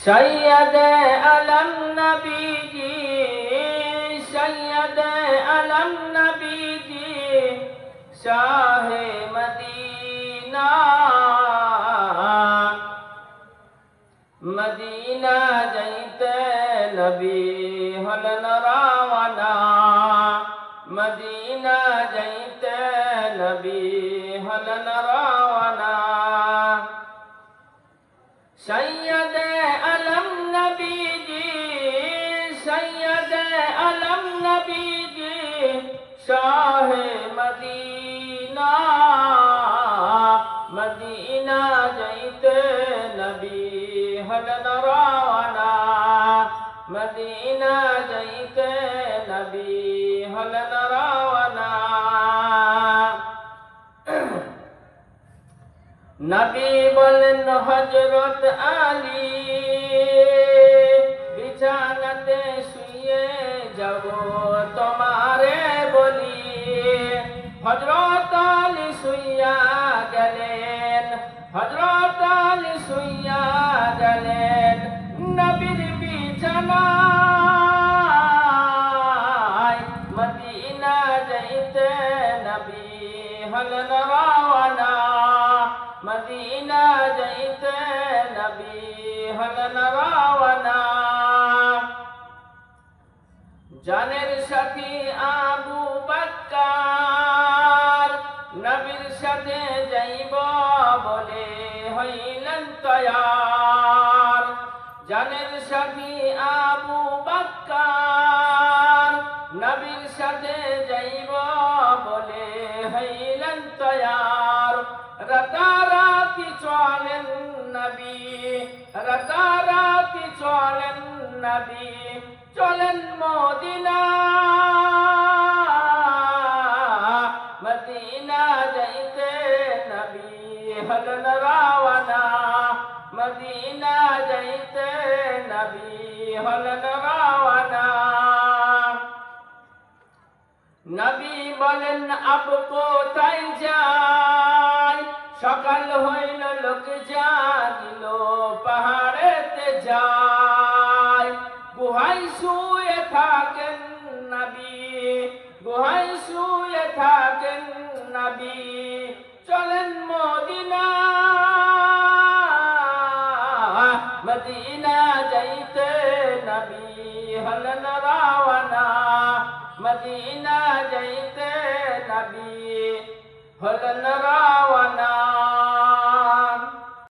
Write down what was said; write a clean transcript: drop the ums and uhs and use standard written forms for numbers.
सैयद अलम नबी जी, सैयद अलम Nabi ji, Shah Medina, Medina जैते नबी हलन रावना, मदीना जैते नबी हलन रावना। सैयद अलम नबी जी, सैयद अलम नबी जी, शाह मदीना, मदीना जैते नबी हलन रावना, मदीना जैते नबी हलन रावना। नबी बोलेन हजरत आली, बिछानाते শুয়ে যাব তোমারে বলি। হযরত আলী শুইয়া গেলেন, হযরত আলী শুইয়া গেলেন নবীর বিছানায়। মদিনা যাইতে নবী হলেন রাওয়ানা, मदीना जैते नबी हलन रावना। जानेर साथी आबू बक्कर, नबीर साथे जाइब बोले हইলেন तैयार। जानेर साथी आबू बक्कर, नबीर साथे जाइब बोले हইলেন तैयार। রাতারাতি চলেন নবী, রাতারাতি চলেন নবী, চলেন মদিনা, মদিনা যাইতে নবী হলেন রাওয়ানা, মদিনা যাইতে নবী হলেন রাওয়ানা। নবী বলেন আব কোথায় যাই, সকাল হইল লোক জাগিল পাহাড়েতে যায়। গুহায় শুয়ে থাকেন নবী, গুহায় শুয়ে থাকেন নবী, চলেন মদিনা, মদিনা যাইতে নবী হলেন রাওয়ানা, মদিনা যাইতে নবী হলেন রাওয়ানা।